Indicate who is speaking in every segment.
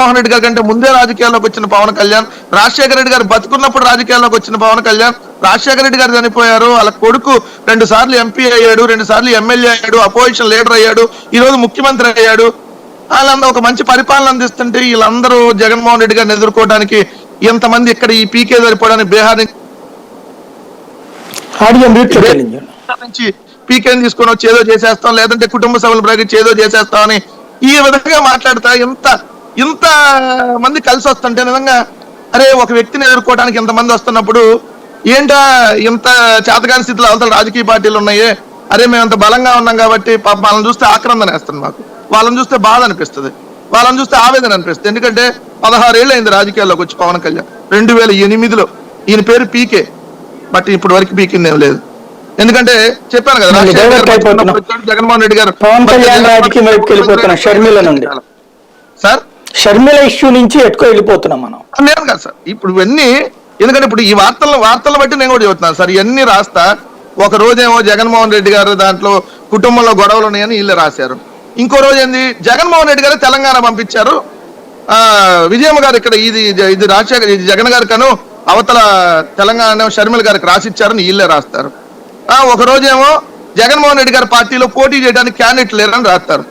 Speaker 1: జగన్మోహన్ రెడ్డి గారి కంటే ముందే రాజకీయాల్లోకి వచ్చిన పవన్ కళ్యాణ్, రాజశేఖర రెడ్డి గారు బతుకున్నప్పుడు రాజకీయాల్లోకి వచ్చిన పవన్ కళ్యాణ్, రాజశేఖర రెడ్డి గారు చనిపోయారు, వాళ్ళ కొడుకు 2 సార్లు ఎంపీ అయ్యాడు, 2 సార్లు ఎమ్మెల్యే అయ్యాడు, అపోజిషన్ లీడర్ అయ్యాడు, ఈ రోజు ముఖ్యమంత్రి అయ్యాడు. వాళ్ళందరూ ఒక మంచి పరిపాలన అందిస్తుంటే వీళ్ళందరూ జగన్మోహన్ రెడ్డి గారిని ఎదుర్కోవడానికి ఎంతమంది ఇక్కడ ఈ పీకే సరిపోవడానికి బీహార్ నుంచి పీకేని తీసుకొని వచ్చి ఏదో చేసేస్తాం, లేదంటే కుటుంబ సభ్యులు ప్రకటించి ఏదో చేసేస్తాం అని ఈ విధంగా మాట్లాడతా ఇంత మంది కలిసి వస్తుంటే నిజంగా అరే ఒక వ్యక్తిని ఎదుర్కోవడానికి ఇంతమంది వస్తున్నప్పుడు ఏంటా ఇంత చేతకాని స్థితిలో అవతల రాజకీయ పార్టీలు ఉన్నాయే, అరే మేము అంత బలంగా ఉన్నాం కాబట్టి వాళ్ళని చూస్తే ఆక్రందన వేస్తుంది, మాకు వాళ్ళని చూస్తే బాధ అనిపిస్తుంది, వాళ్ళని చూస్తే ఆవేదన అనిపిస్తుంది. ఎందుకంటే 16 ఏళ్ళు అయింది రాజకీయాల్లోకి వచ్చి పవన్ కళ్యాణ్. 2008లో ఈయన పేరు పీకే, బట్ ఇప్పుడు వరకు పీకిందేం లేదు. ఎందుకంటే చెప్పాను కదా జగన్మోహన్ రెడ్డి గారు
Speaker 2: పవన్ కళ్యాణ్ రాజకీయం వైపుకి వెళ్ళిపోతున్నా షర్మిల నుండి
Speaker 1: సార్,
Speaker 2: షర్మిల ఇష్యూ నుంచి ఎట్టుకో వెళ్ళిపోతున్నాం మనం.
Speaker 1: లేదు కదా సార్, ఇప్పుడు ఇవన్నీ ఎందుకంటే ఇప్పుడు ఈ వార్తలను బట్టి నేను కూడా చెబుతున్నాను సార్, ఇవన్నీ రాస్తా. ఒక రోజేమో జగన్మోహన్ రెడ్డి గారు దాంట్లో కుటుంబంలో గొడవలు ఉన్నాయని వీళ్ళు రాశారు, ఇంకో రోజు ఏంది జగన్మోహన్ రెడ్డి గారు తెలంగాణ పంపించారు, విజయమ్మ గారు ఇక్కడ ఇది రాజశేఖర్ ఇది జగన్ గారు కను అవతల తెలంగాణ షర్మిల గారికి రాసిచ్చారని వీళ్ళే రాస్తారు. ఒక రోజేమో జగన్మోహన్ రెడ్డి గారి పార్టీలో పోటీ చేయడానికి క్యాండిడేట్ లేరని రాస్తారు.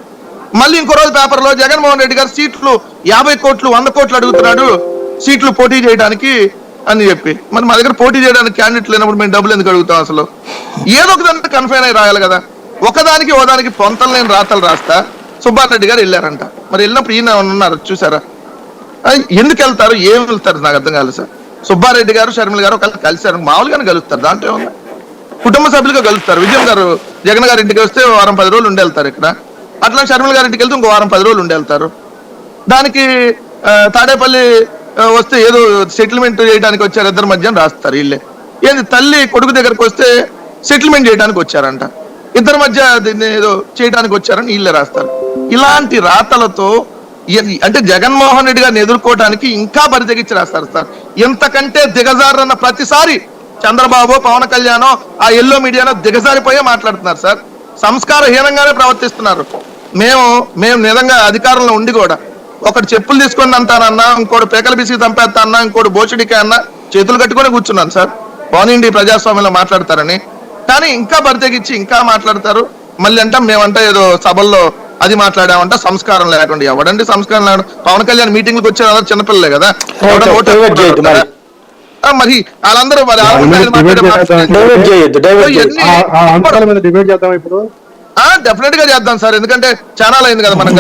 Speaker 1: మళ్ళీ ఇంకో రోజు పేపర్లో జగన్మోహన్ రెడ్డి గారు సీట్లు 50 కోట్లు 100 కోట్లు అడుగుతున్నాడు సీట్లు పోటీ చేయడానికి అని చెప్పి, మరి మా దగ్గర పోటీ చేయడానికి క్యాండిడేట్ లేనప్పుడు మేము డబ్బులు ఎందుకు అడుగుతాం? అసలు ఏదో ఒక దాంట్లో కన్ఫైన్ అయి రాయాలి కదా. ఒకదానికి ఓదానికి పొంతలు లేని రాతలు రాస్తా. సుబ్బారెడ్డి గారు వెళ్ళారంట, మరి వెళ్ళినప్పుడు ఈయన ఉన్నారు చూసారా? ఎందుకు వెళ్తారు, ఏం వెళ్తారు నాకు అర్థం కాలేదు సార్. సుబ్బారెడ్డి గారు షర్మిల గారు ఒకళ్ళు కలిశారు, మామూలుగానే కలుస్తారు, దాంట్లో ఉంది కుటుంబ సభ్యులుగా కలుస్తారు. విజయం గారు జగన్ గారి ఇంటికి వస్తే వారం 10 రోజులు ఉండి వెళ్తారు ఇక్కడ, అట్లా షర్మిల గారి ఇంటికి వెళ్తే ఇంకో వారం 10 రోజులు ఉండి వెళ్తారు. దానికి తాడేపల్లి వస్తే ఏదో సెటిల్మెంట్ చేయడానికి వచ్చారు ఇద్దరి మధ్య రాస్తారు వీళ్ళే. ఏంది తల్లి కొడుకు దగ్గరకు వస్తే సెటిల్మెంట్ చేయడానికి వచ్చారంట, ఇద్దరి మధ్య దీన్ని ఏదో చేయడానికి వచ్చారని వీళ్ళే రాస్తారు. ఇలాంటి రాతలతో అంటే జగన్మోహన్ రెడ్డి గారిని ఎదుర్కోవడానికి ఇంకా బరితెగించి రాస్తారు సార్. ఎంతకంటే దిగజారన్న ప్రతిసారి చంద్రబాబు పవన్ కళ్యాణ్ ఆ ఎల్లో మీడియాలో దిగజారిపోయే మాట్లాడుతున్నారు సార్, సంస్కారహీనంగానే ప్రవర్తిస్తున్నారు. మేము నిజంగా అధికారంలో ఉండి కూడా ఒకటి చెప్పులు తీసుకొని అంటానన్నా, ఇంకోటి పేకల బిసికి చంపేస్తా అన్నా, ఇంకోటి బోచుడికే అన్నా చేతులు కట్టుకొని కూర్చున్నాను సార్. పోనీండి ప్రజాస్వామ్యంలో మాట్లాడతారని, కానీ ఇంకా బరితెగించి ఇంకా మాట్లాడతారు. మళ్ళీ అంటాం మేమంటే ఏదో సభల్లో అది మాట్లాడామంట సంస్కారం లేకుండా. ఎవడండి సంస్కారం లేకుండా? పవన్ కళ్యాణ్ మీటింగ్లకు వచ్చారు చిన్నపిల్లలే కదా, మరి వాళ్ళందరూ డెఫినెట్ గా చేద్దాం సార్, ఎందుకంటే చాలా అయింది కదా మనం.